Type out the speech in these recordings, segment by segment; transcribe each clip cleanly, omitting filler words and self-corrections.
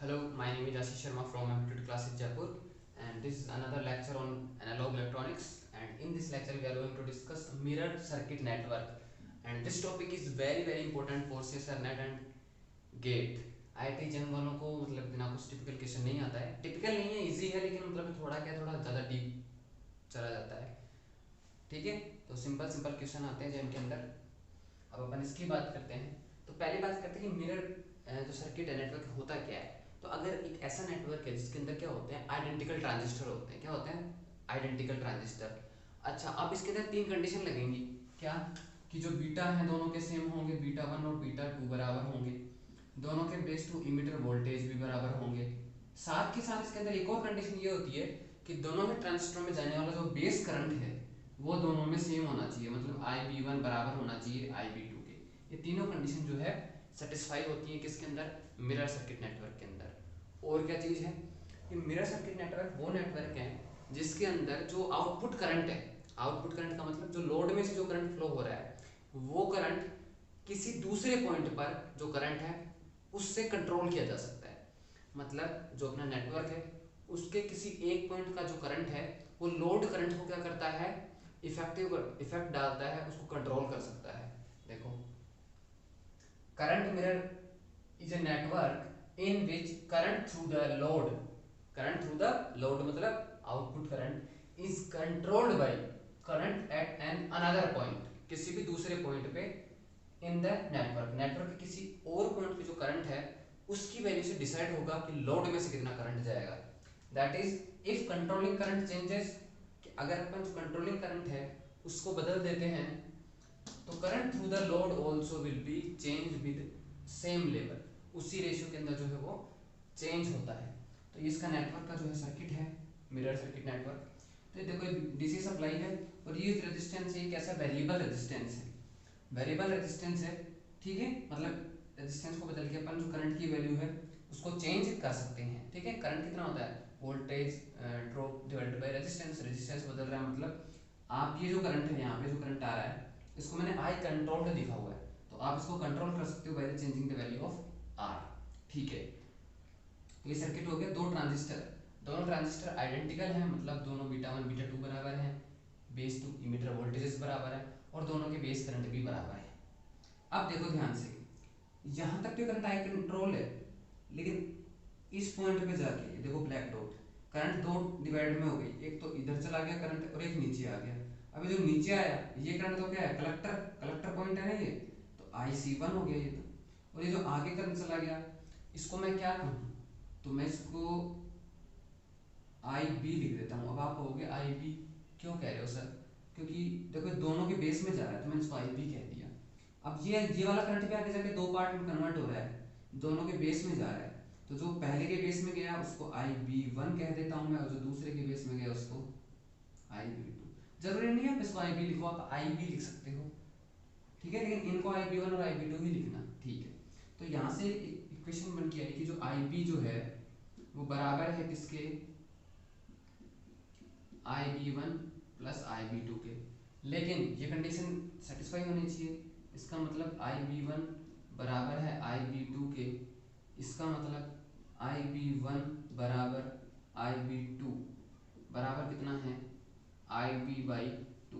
Hello, my name is Ashish Sharma from Amplitude Classes Jaipur, and this is another lecture on analog electronics. And in this lecture, we are going to discuss mirror circuit network. And this topic is very important for CSRNet and GATE. IIT जन वालों को मतलब बिना कुछ typical question नहीं आता है, typical नहीं है, इजी है, लेकिन मतलब थोड़ा ज़्यादा डीप चला जाता है। ठीक है, तो सिंपल सिंपल क्वेश्चन आते हैं जिनके अंदर अब अपन इसकी बात करते हैं। तो पहली बात करते हैं कि मिरर जो सर्किट है नेटवर्क होता क्या है। तो अगर एक ऐसा नेटवर्क है जिसके अंदर क्या होते हैं, आइडेंटिकल ट्रांजिस्टर होते हैं। क्या होते हैं? Identical transistor. अच्छा, अब इसके अंदर तीन कंडीशन लगेंगी। क्या? कि जो बीटा है दोनों के सेम होंगे, बीटा वन और बीटा टू बराबर होंगे, दोनों के बेस टू इमीटर वोल्टेज भी बराबर होंगे। साथ के साथ इसके अंदर एक और कंडीशन ये होती है कि दोनों में ट्रांजिस्टर में जाने वाला जो बेस करंट है वो दोनों में सेम होना चाहिए, मतलब आई बी वन बराबर होना चाहिए आई बी टू के। ये तीनों कंडीशन जो है सेटिस्फाई होती है किसके अंदर? मिरर सर्किट नेटवर्क के अंदर। और क्या चीज़ है कि मिरर सर्किट नेटवर्क वो नेटवर्क है जिसके अंदर जो आउटपुट करंट है, आउटपुट करंट का मतलब जो लोड में से जो करंट फ्लो हो रहा है वो करंट किसी दूसरे पॉइंट पर जो करंट है उससे कंट्रोल किया जा सकता है। मतलब जो अपना नेटवर्क है उसके किसी एक पॉइंट का जो करंट है वो लोड करंट को क्या करता है, इफेक्ट डालता है, उसको कंट्रोल कर सकता है। देखो, current mirror is a network in which current through the load मतलब output current is controlled by current at an another point, किसी भी दूसरे पॉइंट पे इन द नेटवर्क के किसी और पॉइंट पे जो करंट है उसकी वैल्यू से डिसाइड होगा कि लोड में से कितना करंट जाएगा। That is if controlling current changes, अगर अपन जो कंट्रोलिंग करंट है उसको बदल देते हैं तो current through the load also will be change with same level, उसी रेशियो के अंदर जो है वो चेंज होता है। तो इसका नेटवर्क का जो है सर्किट है मिरर सर्किट नेटवर्क। तो ये देखो डीसी सप्लाई है और ये रेजिस्टेंस एक ऐसा वेरिएबल रेजिस्टेंस है, वेरिएबल रेजिस्टेंस है। ठीक है, मतलब रेजिस्टेंस को बदल के अपन जो करंट की वैल्यू है उसको चेंज कर सकते हैं। ठीक है, करंट कितना होता है, voltage drop divided by resistance, resistance बदल रहा है मतलब आप ये जो करंट है यहाँ पे जो करंट आ रहा है इसको मैंने आई कंट्रोल्ड लिखा हुआ है, तो आप इसको कंट्रोल कर सकते हो by the changing the value of R. ठीक है, तो ये सर्किट हो गया। दो ट्रांजिस्टर, दोनों ट्रांजिस्टर आइडेंटिकल हैं, मतलब दोनों बीटा वन बीटा टू बराबर हैं, बेस टू इमीटर वोल्टेजेस बराबर है और दोनों के बेस करंट भी बराबर है। अब देखो ध्यान से, यहाँ तक तो करंट आई कंट्रोल है, लेकिन इस पॉइंट पे जाके ये देखो ब्लैक डॉट, करंट दो डिवाइड में हो गई, एक तो इधर चला गया करंट और एक नीचे आ गया। अभी जो नीचे आया ये करंट तो क्या है, कलेक्टर कलेक्टर पॉइंट है ना ये, तो आई सी वन हो गया ये तो। और ये जो आगे करंट चला गया इसको मैं क्या कहूँ, तो मैं इसको आई बी लिख देता हूँ। अब आप कहोगे आई बी क्यों कह रहे हो सर, क्योंकि देखो दोनों के बेस में जा रहा है तो मैंने इसको आई बी कह दिया। अब ये वाला करंट भी आगे जाके दो पार्ट में कन्वर्ट हो रहा है, दोनों के बेस में जा रहा है, तो जो पहले के बेस में गया उसको आई बी वन कह देता हूँ मैं, और जो दूसरे के बेस में गया उसको आई बी टू। जरूरी नहीं है आप इसको आई बी लिखो, आप आई बी लिख सकते हो। ठीक है, लेकिन इनको आई बी वन और आई बी टू ही लिखना। ठीक है, तो यहाँ से इक्वेशन बन के आई कि जो आई बी जो है वो बराबर है किसके, I B one plus I B two के। लेकिन ये कंडीशन सेटिस्फाई होनी चाहिए, इसका मतलब आई बी वन बराबर है आई बी टू के, इसका मतलब आई बी वन बराबर आई बी टू बराबर कितना है, आई बी बाई टू।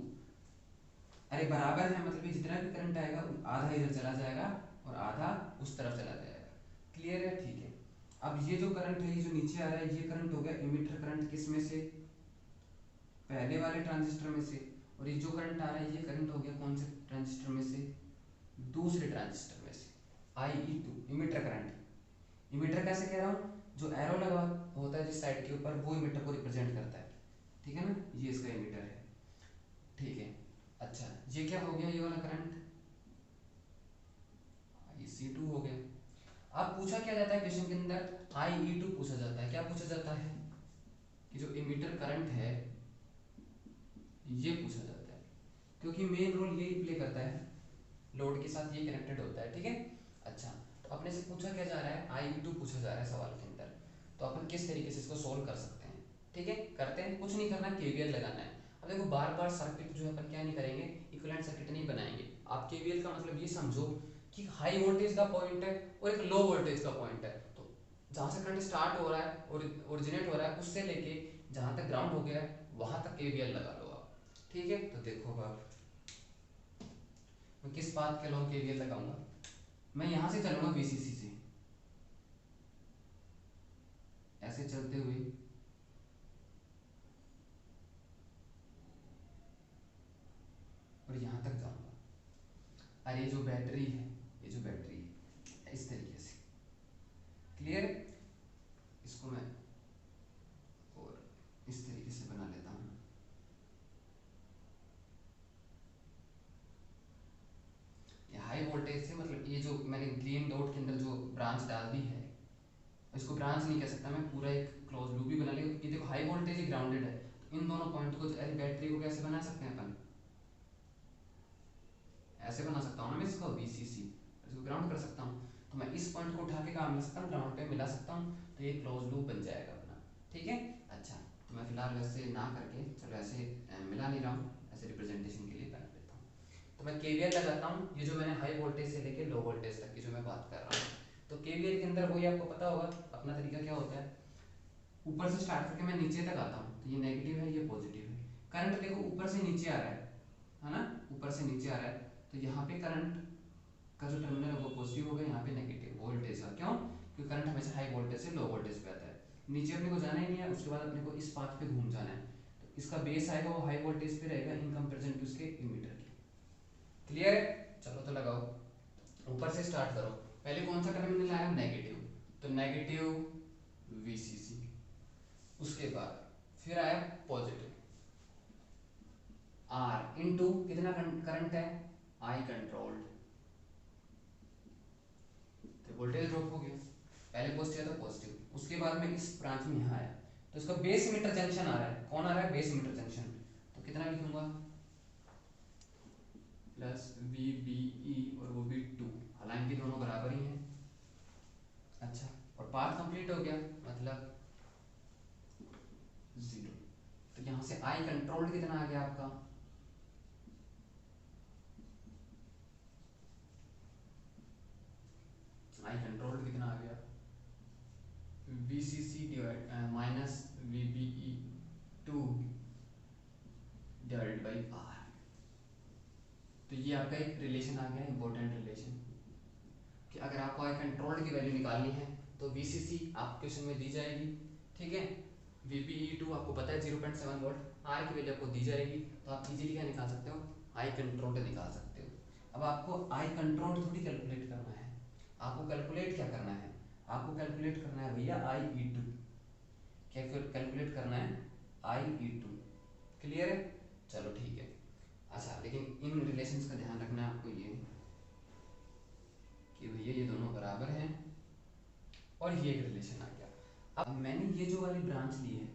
अरे बराबर है मतलब जितना भी करंट आएगा आधा इधर चला जाएगा और आधा उस तरफ चला जाएगा। क्लियर है? ठीक है, अब ये जो करंट है ये जो नीचे आ रहा है ये करंट हो गया इमीटर करंट, किस में से, पहले वाले ट्रांजिस्टर में से। और ये जो करंट आ रहा है ये करंट हो गया कौन से ट्रांजिस्टर में से, दूसरे ट्रांजिस्टर में से, आई E to emitter current. Emitter कैसे कह रहा हूँ, जो एरो लगा होता है जिस साइड के ऊपर वो इमीटर को रिप्रेजेंट करता है। ठीक है ना, ये इसका इमीटर है। ठीक है, अच्छा ये क्या हो गया, ये वाला करंट आई सी टू हो गया। अब पूछा क्या जाता है क्वेश्चन के अंदर, आई ई टू पूछा जाता है। क्या पूछा जाता है कि जो इमीटर करंट है ये पूछा जाता है, क्योंकि मेन रोल यही प्ले करता है, लोड के साथ ये कनेक्टेड होता है। ठीक है, अच्छा तो अपने से पूछा क्या जा रहा है, आई टू पूछा जा रहा है सवाल के अंदर, तो अपन किस तरीके से इसको सोल्व कर सकते हैं। ठीक है, करते हैं, कुछ नहीं करना, केवीएल लगाना है। अब देखो बार बार सर्किट जो है अपन क्या नहीं करेंगे, इक्विवेलेंट सर्किट नहीं बनाएंगे। आप केवीएल का मतलब ये समझो कि हाई वोल्टेज का पॉइंट है और एक लो वोल्टेज का पॉइंट है, तो जहाँ से करंट स्टार्ट हो रहा है और ओरिजिनेट हो रहा है उससे लेके जहाँ तक ग्राउंड हो गया है वहाँ तक केवीएल लगा लो आप। ठीक है, तो देखो अब मैं किस बात के लॉन्ग केवीएल लगाऊंगा। मैं यहाँ से चलूंगा वीसीसी से, ऐसे चलते हुए और यहाँ तक जाऊंगा। और ये जो बैटरी है, ये जो बैटरी है इस तरीके से, क्लियर। इसको मैं और इस तरीके से बना लेता हूँ। ये हाई वोल्टेज से मतलब ये जो मैंने ग्रीन डॉट के अंदर जो ब्रांच डाल दी है, इसको ब्रांच नहीं कह सकता मैं, पूरा एक क्लोज लूप ही बना लिया। ये देखो हाई वोल्टेज ही ग्राउंडेड है, तो इन दोनों पॉइंट को बैटरी को कैसे बना सकते हैं अपन, ऐसे बना सकता हूँ ना मैं इसको वीसीसी, इसको ग्राउंड कर सकता हूँ। तो मैं इस पॉइंट को उठा के काम मिला सकता हूँ, ग्राउंड पे मिला सकता हूँ, तो ये क्लोज लूप बन जाएगा अपना। ठीक है, अच्छा तो मैं फिलहाल वैसे ना करके, चलो ऐसे मिला नहीं रहा हूँ, ऐसे रिप्रेजेंटेशन के लिए कर लेता हूँ। तो मैं केवीएल लगाता हूँ, ये जो मैंने हाई वोल्टेज से लेके लो वोल्टेज तक की जो मैं बात कर रहा हूँ। तो केवीएल के अंदर वही आपको पता होगा अपना तरीका क्या होता है, ऊपर से स्टार्ट करके मैं नीचे तक आता हूँ, तो ये नेगेटिव है ये पॉजिटिव है। करंट देखो ऊपर से नीचे आ रहा है ना, ऊपर से नीचे आ रहा है, तो यहाँ पे करंट का जो टर्मिनल है वो पॉजिटिव होगा, यहाँ पे नेगेटिव वोल्टेज का। क्यों? क्योंकि करंट हमेशा हाई वोल्टेज से लो वोल्टेज पे आता है। नीचे अपने को जाना ही नहीं है, उसके बाद अपने को इस पाथ पे घूम जाना है, तो इसका बेस आएगा वो हाई वोल्टेज पे रहेगा इन कंपेरिजन टू उसके इमीटर के। क्लियर है? चलो तो लगाओ, ऊपर से स्टार्ट करो। पहले कौन सा टर्मिनल आया? नेगेटिव, तो नेगेटिव वीसीसी। उसके बाद फिर आया पॉजिटिव आर इनटू कितना करंट है, आई कंट्रोल्ड, तो वोल्टेज ड्रॉप हो गया। पहले पॉजिटिव था पॉजिटिव, उसके बाद में इस ब्रांच में यहाँ आया, तो इसका बेस मीटर जंक्शन आ रहा है। कौन आ रहा है? Base emitter junction. तो कितना लिखूंगा, प्लस वी बी ई और वो भी 2, हालांकि दोनों बराबर ही हैं। अच्छा, और पाथ कंप्लीट हो गया मतलब 0। तो यहाँ से आई कंट्रोल्ड कितना आ गया आपका, आई कंट्रोल्ड कितना आ गया, VCC divide minus VBE 2 divided by R। तो ये आपका एक रिलेशन आ गया, इंपॉर्टेंट रिलेशन, कि अगर आपको आई कंट्रोल्ड की वैल्यू निकालनी है तो VCC आपको क्वेश्चन में दी जाएगी। ठीक है, VBE2 आपको पता है 0.7 वोल्ट, R की वैल्यू आपको दी जाएगी, तो आप इजीली क्या निकाल सकते हो, आई कंट्रोल्ड निकाल सकते हो। अब आपको आई कंट्रोल्ड थोड़ी कैलकुलेट करना है, आपको कैलकुलेट क्या करना है, आपको कैलकुलेट करना है भैया IE2, क्या कैलकुलेट करना है, IE2। क्लियर है? चलो ठीक है। अच्छा, लेकिन इन रिलेशंस का ध्यान रखना है आपको ये कि भैया ये दोनों बराबर हैं और ये एक रिलेशन आ गया। अब मैंने ये जो वाली ब्रांच ली है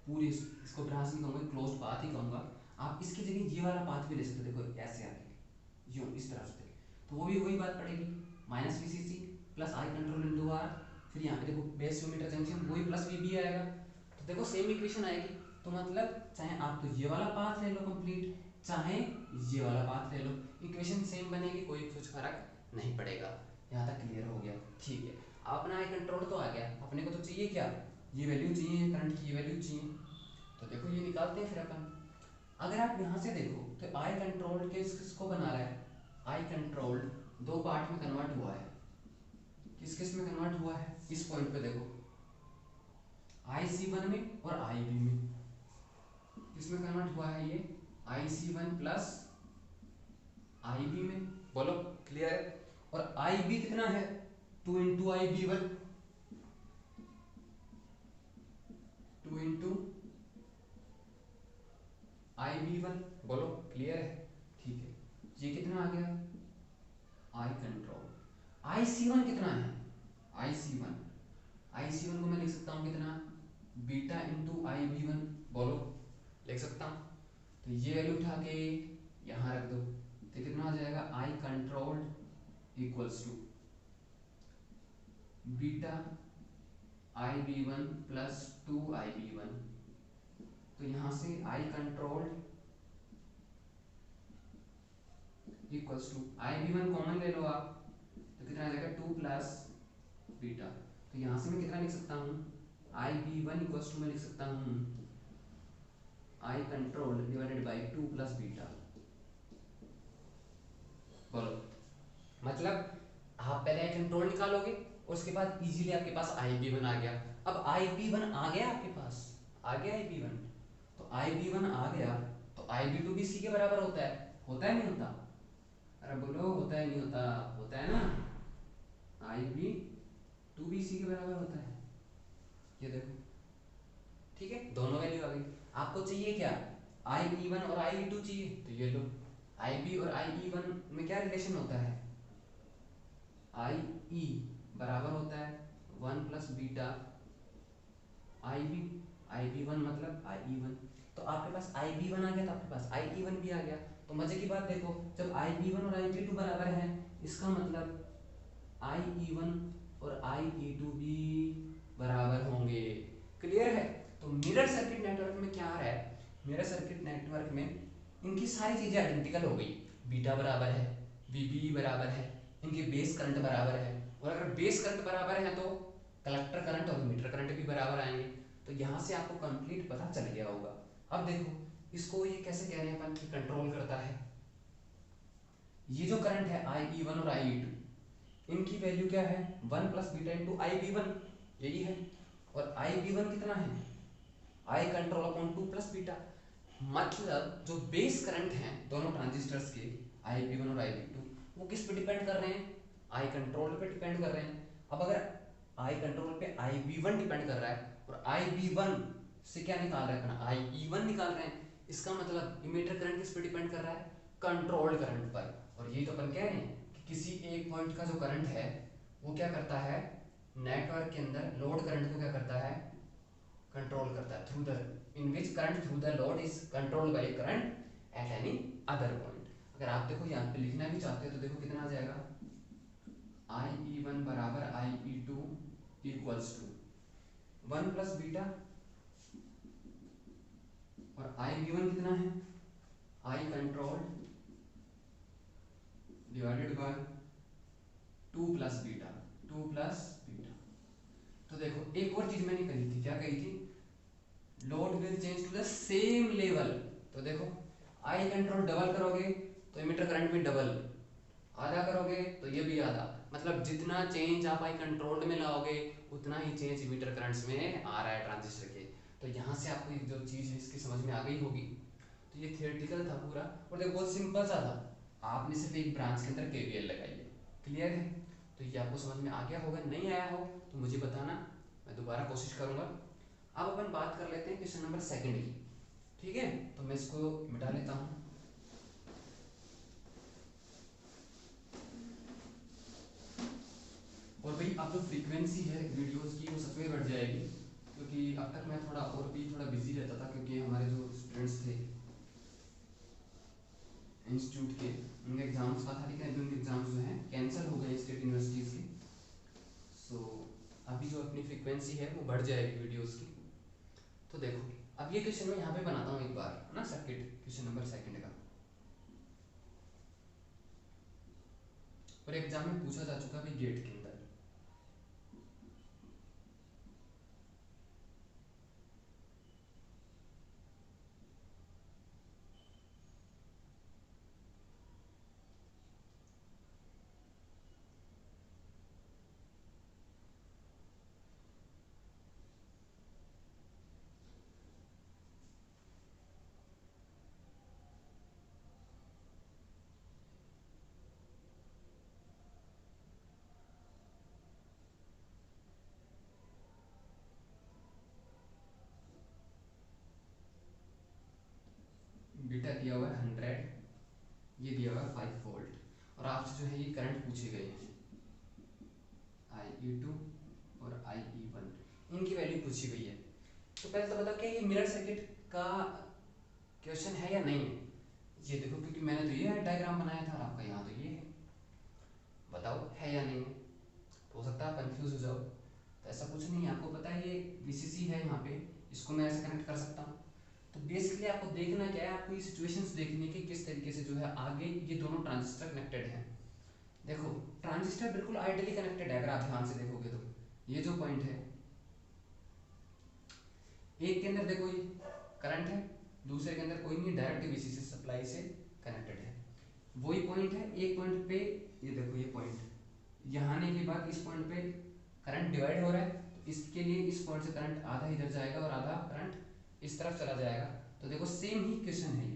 पूरी, इसको ब्रांच नहीं कहूँगा, क्लोज पाथ ही कहूँगा। आप इसकी जगह ये वाला पाथ भी ले सकते हो, देखो ऐसे आके यूँ इस तरफ से, तो वो भी वही बात पड़ेगी, minus VCC plus I control into R. फिर यहाँ पे देखो बेस मीटर जंक्शन वही प्लस VB आएगा, तो देखो सेम इक्वेशन आएगी। तो मतलब चाहे आप तो ये वाला पाथ ले लो कंप्लीट, चाहे ये वाला पाथ ले लो, इक्वेशन सेम बनेगी, कोई कुछ फर्क नहीं पड़ेगा। यहाँ तक क्लियर हो गया? ठीक है, अब अपना आई कंट्रोल तो आ गया, अपने को तो चाहिए क्या, ये वैल्यू चाहिए, करंट की ये वैल्यू चाहिए। तो देखो ये निकालते हैं फिर अपन। अगर आप यहाँ से देखो तो आई कंट्रोल किसको बना रहा है, आई कंट्रोल दो पार्ट में कन्वर्ट हुआ है। किस किस में कन्वर्ट हुआ है, इस पॉइंट पे देखो, IC1 में और IB में। किसमें कन्वर्ट हुआ है ये, IC1 प्लस IB में। बोलो क्लियर है? और IB कितना है, 2 इंटू IB1, 2 इंटू IB1। बोलो क्लियर है? ठीक है, ये कितना आ गया, आई कंट्रोल। IC1 कितना है, IC1 को मैं लिख सकता हूँ कितना, बीटा इंटू IB1। बोलो, लिख सकता हूँ, तो ये वैल्यू उठा के यहाँ रख दो, तो कितना आ जाएगा, I controlled equals to beta IB1 plus 2IB1। तो यहाँ से I controlled equals to IB1 common ले लो आप, तो कितना आ जाएगा 2 प्लस बीटा, तो यहाँ से मैं कितना लिख सकता हूँ, आई बी वन इक्वल्स टू मैं लिख सकता हूँ आई control divided by 2 plus beta. बोलो, मतलब आप पहले आई कंट्रोल निकालोगे, उसके बाद इजीली आपके पास आई बी वन आ गया। अब आई बी वन आ गया आपके पास, आ गया आई बी वन, तो आई बी वन आ गया तो आई बी टू भी सी के बराबर होता है नहीं होता? अरे बोलो, होता है नहीं होता? होता है ना, आई बी टू भी सी के बराबर होता है। ये देखो, ठीक है, दोनों वैल्यू आ गई। आपको चाहिए क्या, आई ई वन और आई ई टू चाहिए, तो ये लो, आई बी और आई ई वन में क्या रिलेशन होता है, आई ई बराबर होता है 1 प्लस बीटा आई बी वन मतलब आई ई वन। तो आपके पास आई बी वन आ गया तो आपके पास आई ई वन भी आ गया। तो मजे की बात देखो, जब आई बी वन और आई बी टू बराबर है, इसका मतलब आई ई वन और आई ई टू भी बराबर होंगे। क्लियर है? तो मिरर सर्किट नेटवर्क में क्या आ रहा है, मिरर सर्किट नेटवर्क में इनकी सारी चीजें आइडेंटिकल हो गई, बीटा बराबर है, वीबी बराबर है, इनके बेस करंट बराबर है, और अगर बेस करंट बराबर है तो कलेक्टर करंट और मीटर करंट भी बराबर आएंगे। तो यहाँ से आपको कंप्लीट पता चल गया होगा। अब देखो, इसको ये कैसे कह रहे हैं अपन कि कंट्रोल करता है। ये जो करंट है आई ई वन और आई ई टू, इनकी वैल्यू क्या है, 1 प्लस बीटा इंटू आई बी वन, यही है। और आई बी वन कितना है, I control upon 2 plus beta. मतलब जो बेस करंट हैं दोनों ट्रांजिस्टर्स के, आई बी वन और आई बी टू, वो किस पे डिपेंड कर रहे हैं, आई कंट्रोल पे डिपेंड कर रहे हैं। अब अगर आई कंट्रोल पे आई बी वन डिपेंड कर रहा है और आई बी वन से क्या निकाल रहे हैं, आई ई वन निकाल रहे हैं, इसका मतलब इमीटर करंट किस पे डिपेंड कर रहा है, कंट्रोल करंट पर। और यही तो अपन कह रहे हैं कि किसी एक पॉइंट का जो करंट है वो क्या करता है, नेटवर्क के अंदर लोड करंट को क्या करता है, कंट्रोल करता है, through the in which current through the load is controlled by current at any other point. अगर आप देखो यहाँ पे लिखना भी चाहते हो तो देखो कितना आ जाएगा, आई ई वन बराबर I E two equals to 1 plus beta, और आई बी वन कितना है, I control divided by 2 plus beta, 2 plus beta. तो देखो एक और चीज मैंने कही थी, क्या कही थी, load will change to the same level. तो देखो आई कंट्रोल डबल करोगे तो इमीटर करंट भी डबल, आधा करोगे तो ये भी आधा, मतलब जितना चेंज आप आई कंट्रोल्ड में लाओगे उतना ही चेंज इमीटर करंट्स में आ रहा है ट्रांजिस्टर के। तो यहाँ से आपको एक जो चीज़ है इसकी समझ में आ गई होगी। तो ये थियोरेटिकल था पूरा, और देखो बहुत सिंपल सा था, आपने सिर्फ एक ब्रांच के अंदर केवीएल लगाई है। क्लियर है? तो ये आपको समझ में आ गया होगा, नहीं आया हो तो मुझे बताना, मैं दोबारा कोशिश करूँगा। अब अपन बात कर लेते हैं क्वेश्चन नंबर सेकंड की। ठीक है, तो मैं इसको मिटा लेता हूँ। और भाई अब जो फ्रीक्वेंसी है वीडियोस की वो सच में बढ़ जाएगी, क्योंकि अब तक मैं थोड़ा बिजी रहता था, क्योंकि हमारे जो स्टूडेंट्स थे इंस्टीट्यूट के, उनके एग्जाम्स का था, लेकिन अभी उनके एग्जाम्स जो हैं कैंसिल हो गए स्टेट यूनिवर्सिटीज़ के। सो अभी जो अपनी फ्रीक्वेंसी है वो बढ़ जाएगी वीडियोस की। तो देखो अब ये क्वेश्चन मैं यहाँ पे बनाता हूँ एक बार, है ना, सर्किट क्वेश्चन नंबर सेकंड का, और एग्जाम में पूछा जा चुका भी गेट के अंदर। बीटा दिया हुआ है 100, ये दिया हुआ है 5 वोल्ट, और आपसे जो है ये करंट पूछे गए हैं आई ई टू और आई ई वन, इनकी वैल्यू पूछी गई है। तो पहले तो बताओ क्या ये मिरर सर्किट का क्वेश्चन है या नहीं है, ये देखो, क्योंकि मैंने तो ये डायग्राम बनाया था और आपका यहाँ तो ये है, बताओ है या नहीं है। तो हो सकता है कंफ्यूज हो जाओ, तो ऐसा कुछ नहीं है, आपको पता है ये वीसीसी है यहाँ पे, इसको मैं ऐसे कनेक्ट कर सकता हूँ। तो बेसिकली आपको देखना क्या है, आपको ये सिचुएशंस देखनी है कि किस तरीके से जो है आगे ये दोनों ट्रांजिस्टर कनेक्टेड हैं। देखो ट्रांजिस्टर बिल्कुल आइडियली कनेक्टेड है, अगर आप ध्यान से देखोगे तो ये जो पॉइंट है, एक के अंदर देखो ये करंट है, दूसरे के अंदर कोई नहीं, डायरेक्ट वीसी से सप्लाई से कनेक्टेड है। वही पॉइंट है, एक पॉइंट पे ये देखो, ये पॉइंट यहाँ आने के बाद इस पॉइंट पे करंट डिवाइड हो रहा है, तो इसके लिए इस पॉइंट से करंट आधा इधर जाएगा और आधा करंट इस तरफ चला जाएगा। तो देखो सेम ही क्वेश्चन है ये,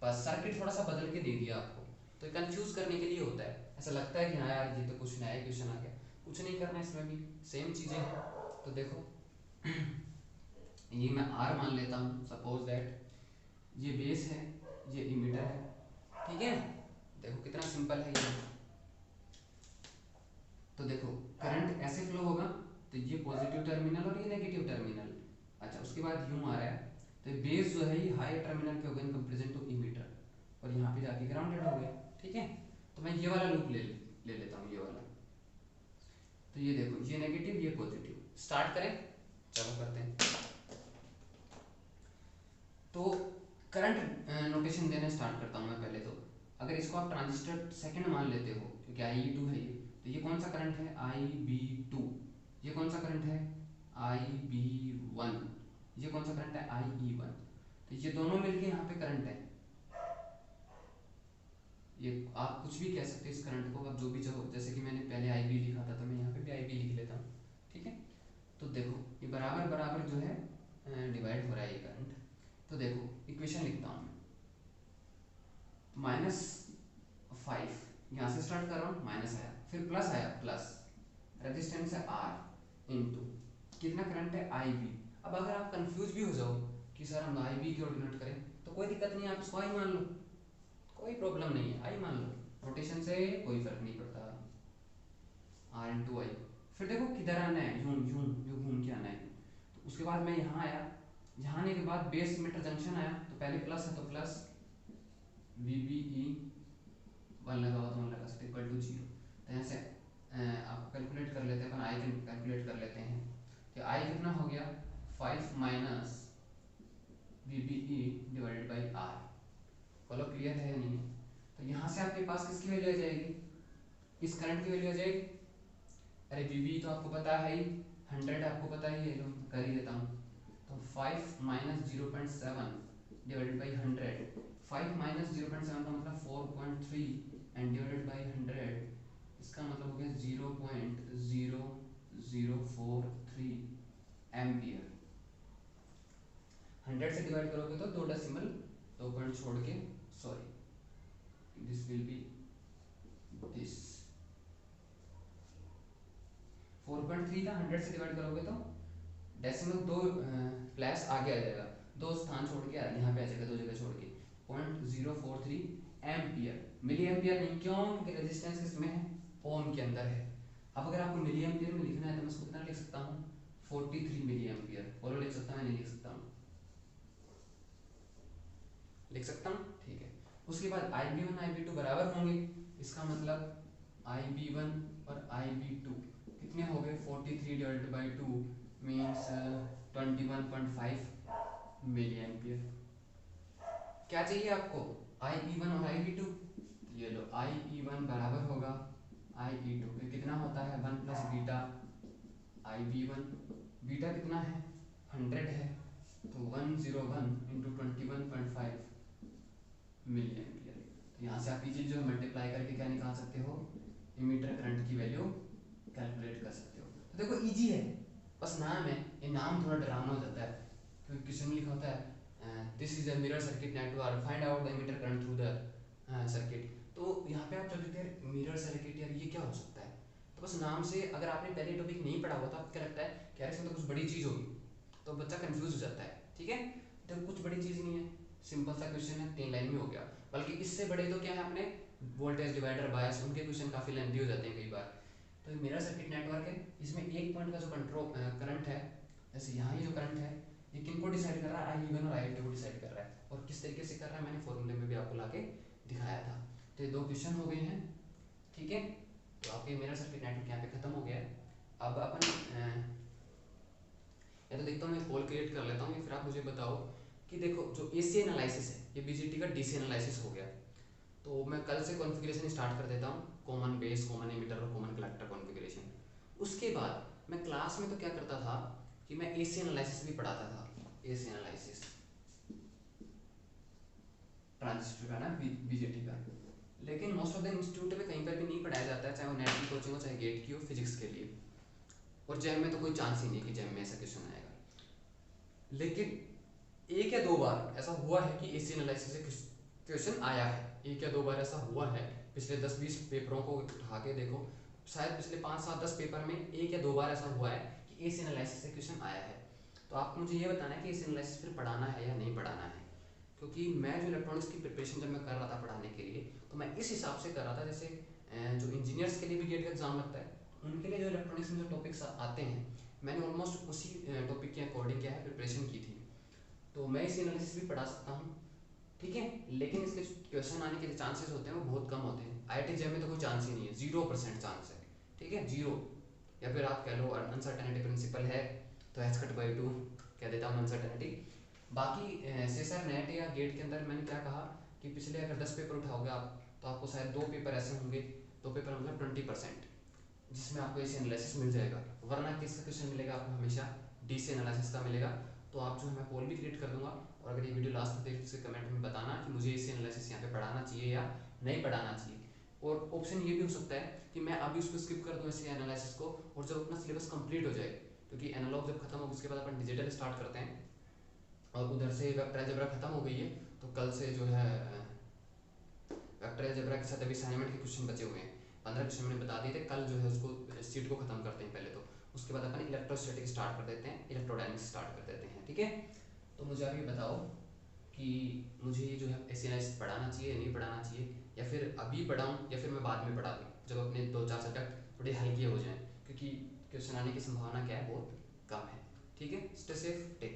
बस सर्किट थोड़ा सा बदल के दे दिया आपको, तो कंफ्यूज करने के लिए होता है। ऐसा लगता है कि हाँ यार ये तो कुछ नया क्वेश्चन आ गया, कुछ नहीं करना, इसमें भी सेम चीज़ें हैं। तो देखो ये मैं आर मान लेता हूँ, सपोज दैट ये बेस है, ये इमीटर है, ठीक है। देखो कितना सिंपल है ये। तो देखो करंट ऐसे फ्लो होगा, तो ये पॉजिटिव टर्मिनल और ये नेगेटिव टर्मिनल। अच्छा, उसके बाद यूं आ रहा है, तो बेस जो है ये हाई टर्मिनल के हो गए इन कंपेरिजन टू इमीटर, और यहाँ पे जाके ग्राउंडेड हो गया, ठीक है। तो मैं ये वाला लूप ले लेता हूँ, ये वाला। तो ये देखो, ये नेगेटिव ये पॉजिटिव। स्टार्ट करें, चलो करते हैं। तो करंट नोटेशन देना स्टार्ट करता हूँ मैं पहले। तो अगर इसको आप ट्रांजिस्टर सेकंड मान लेते हो, क्योंकि IE2 है ये, तो ये कौन सा करंट है, IB2। ये कौन सा करंट है, IB1। ये कौन सा करंट है, IE1। तो ये दोनों मिलके यहाँ पे करंट है। ये आप कुछ भी कह सकते हो इस करंट को, आप जो भी चाहो, जैसे कि मैंने पहले IB लिखा था, तो मैं यहाँ पे भी IB लिख लेता हूँ, ठीक है। तो देखो ये बराबर बराबर जो है डिवाइड हो रहा है ये करंट। तो देखो इक्वेशन लिखता हूँ मैं, -5 यहाँ से स्टार्ट कर रहा हूँ, माइनस आया, फिर प्लस आया, प्लस रेजिस्टेंस है R इनटू कितना करंट है IB। अब अगर आप कंफ्यूज भी हो जाओ कि सर हम IB क्यों डिनोट करें, तो कोई दिक्कत नहीं है, आप इसको I मान लो, कोई प्रॉब्लम नहीं है, I मान लो, रोटेशन से कोई फर्क नहीं पड़ता, R इंटू I। फिर देखो किधर आना है, यूं यूं यूं घूम के आना है। तो उसके बाद मैं यहाँ आया, यहाँ आने के बाद बेस मीटर जंक्शन आया, तो पहले प्लस है तो प्लस VBE 1 लगा हुआ, तो 1 लगा सकते इक्वल टू 0। तो यहाँ से आप कैलकुलेट कर लेते हैं, अपन I कैलकुलेट कर लेते हैं। तो I कितना हो गया, 5 minus VBE divided by R। बोलो क्लियर है या नहीं। तो यहाँ से आपके पास किसकी वैल्यू आ जाएगी, इस करंट की वैल्यू आ जाएगी। अरे VBE तो आपको पता है ही, 100 आपको पता ही है, कर ही देता हूँ। तो 5 माइनस 0.7 डिवाइडेड बाई 100, 5 माइनस 0.7 का मतलब 4.3 एंड डिवाइडेड बाई 100, इसका मतलब हो गया 0.0043 एम्पियर। 100 से डिवाइड करोगे तो 2 डेसिमल 2 पॉइंट छोड़ के, sorry this will be this 4.3 था, 100 से डिवाइड करोगे तो डेसिमल 2 प्लस आगे आ जाएगा, 2 स्थान छोड़ के यहाँ पे आ जाएगा, 2 जगह छोड़ के 0.043 एम्पियर। मिली एम्पियर नहीं, क्यों, क्योंकि रेजिस्टेंस किसमें है, ओम के अंदर है। अब अगर आपको मिली एम्पियर में लिखना है तो मैं इसको कितना लिख सकता हूँ, 43 मिली एम्पियर। बोलो लिख सकता हूँ, नहीं लिख सकता हूँ, लिख सकता हूँ, ठीक है। उसके बाद IB1 IB2 बराबर होंगे, इसका मतलब IB1 और IB2 कितने हो गए, 43 divided by 2 means 21.5 milliampere. क्या चाहिए आपको, IE1 और IB2। ये लो, IE1 बराबर होगा IE2, ये कितना होता है 1 प्लस बीटा IB1। बीटा कितना है, 100 है, तो 101 इंटू 21.5 मिली एम्पियर। तो यहाँ से आप ये चीज़ जो मल्टीप्लाई करके क्या निकाल सकते हो, इमीटर करंट की वैल्यू कैलकुलेट कर सकते हो। तो देखो इजी है, बस नाम है, ये नाम थोड़ा डरावना हो जाता है, क्योंकि क्वेश्चन में लिखा होता है this is a mirror circuit network, find out the emitter current through the circuit. तो यहाँ पे आप जब लिखते हैं मिरर सर्किट, यार ये क्या हो सकता है, तो बस नाम से, अगर आपने पहले टॉपिक नहीं पढ़ा हुआ तो आपको क्या लगता है कि यार इसमें तो कुछ बड़ी चीज़ होगी, तो बच्चा कंफ्यूज हो जाता है, ठीक है। तो कुछ बड़ी चीज़ नहीं है, सिंपल सा क्वेश्चन है, 3 लाइन में हो गया। बल्कि इससे बड़े तो क्या है अपने वोल्टेज डिवाइडर बायस, उनके क्वेश्चन काफ़ी लेंथी हो जाते हैं कई बार। तो ये मिरर सर्किट नेटवर्क है, इसमें एक पॉइंट का जो कंट्रोल करंट है, जैसे यहाँ ये जो करंट है, ये किन को डिसाइड कर रहा है, IE1 और IE2 को डिसाइड कर रहा है, और किस तरीके से कर रहा है मैंने फॉर्मूले में भी आपको लाके दिखाया था। तो ये 2 क्वेश्चन हो गए हैं, ठीक है। तो आपके मिरर सर्किट नेटवर्क यहाँ पे खत्म हो गया है। अब अपन या तो देखता हूँ, मैं कॉल क्रिएट कर लेता हूँ, फिर आप मुझे बताओ कि देखो जो AC एनालिसिस है, ये BJT का DC एनालिसिस हो गया। तो मैं कल से कॉन्फ़िगरेशन स्टार्ट कर देता हूँ, कॉमन बेस, कॉमन एमिटर और कॉमन कलेक्टर कॉन्फ़िगरेशन। उसके बाद मैं क्लास में तो क्या करता था कि मैं एसी एनालिसिस भी पढ़ाता था, एसी एनालिसिस ट्रांजिस्टर का ना, बीजेटी का। लेकिन मोस्ट ऑफ द इंस्टीट्यूट में कहीं पर भी नहीं पढ़ाया जाता है, चाहे वो नेट की कोचिंग हो चाहे गेट की हो, फिजिक्स के लिए। और जैम में तो कोई चांस ही नहीं कि जैम में ऐसा क्वेश्चन आएगा। लेकिन एक या दो बार ऐसा हुआ है कि एसी एनालिसिस से क्वेश्चन आया है, एक या दो बार ऐसा हुआ है। पिछले 10-20 पेपरों को उठा के देखो, शायद पिछले 5-7-10 पेपर में एक या दो बार ऐसा हुआ है कि एसी एनालिसिस से क्वेश्चन आया है। तो आपको मुझे ये बताना है कि एसी एनालिसिस फिर पढ़ाना है या नहीं पढ़ाना है। क्योंकि मैं जो इलेक्ट्रॉनिक्स की प्रिपरेशन जब मैं कर रहा था पढ़ाने के लिए, तो मैं इस हिसाब से कर रहा था जैसे जो इंजीनियर्स के लिए भी गेट का एग्जाम लगता है, उनके लिए जो इलेक्ट्रॉनिक्स में जो टॉपिक्स आते हैं, मैंने ऑलमोस्ट उसी टॉपिक के अकॉर्डिंग क्या है प्रिपरेशन की थी। तो मैं इसी एनालिसिस भी पढ़ा सकता हूँ, ठीक है। लेकिन इसके क्वेश्चन आने के जो चांसेस होते हैं वो बहुत कम होते हैं। IIT जेम में तो कोई चांस ही नहीं है, 0% चांस है, ठीक है, जीरो। या फिर आप कह लो अनसर्टेनिटी प्रिंसिपल है, तो h/2 कह देता हूँ अनसर्टेनिटी। बाकी सेसर नेट या गेट के अंदर मैंने क्या कहा कि पिछले अगर 10 पेपर उठाओगे आप, तो आपको शायद 2 पेपर ऐसे होंगे, 2 पेपर मतलब 20%, जिसमें आपको इसे एनालिसिस मिल जाएगा। वरना किसका क्वेश्चन मिलेगा आपको, हमेशा DC एनालिसिस का मिलेगा। तो आप जो है मैं पोल भी क्रिएट कर दूंगा, और अगर ये वीडियो लास्ट तक देख से कमेंट में बताना कि मुझे इसे एनालिसिस यहाँ पे पढ़ाना चाहिए या नहीं पढ़ाना चाहिए। और ऑप्शन ये भी हो सकता है कि मैं अभी उसको स्किप कर दूँ इसे एनालिसिस को, और जब अपना सिलेबस कंप्लीट हो जाए, क्योंकि एनालॉग जब खत्म होगा उसके बाद अपन डिजिटल स्टार्ट करते हैं, और उधर से वेक्टर अलजेब्रा खत्म हो गई है, तो कल से जो है वेक्टर अलजेब्रा के साथ अभी असाइनमेंट के क्वेश्चन बचे हुए हैं, 15 क्वेश्चन मैंने बता दिए थे। कल जो है उसको सीट को खत्म करते हैं पहले, तो उसके बाद अपन इलेक्ट्रोस्टैटिक स्टार्ट कर देते हैं, इलेक्ट्रोडायनेमिक्स स्टार्ट कर देते हैं, ठीक है। तो मुझे आप ये बताओ कि मुझे ये जो है ऐसे एनालिसिस पढ़ाना चाहिए या नहीं पढ़ाना चाहिए, या फिर अभी पढ़ाऊँ या फिर मैं बाद में पढ़ा दूँ जब अपने 2-4 सब्जेक्ट थोड़े हल्के हो जाएँ, क्योंकि क्वेश्चन आने की संभावना क्या है, बहुत कम है, ठीक है। Stay safe, take care.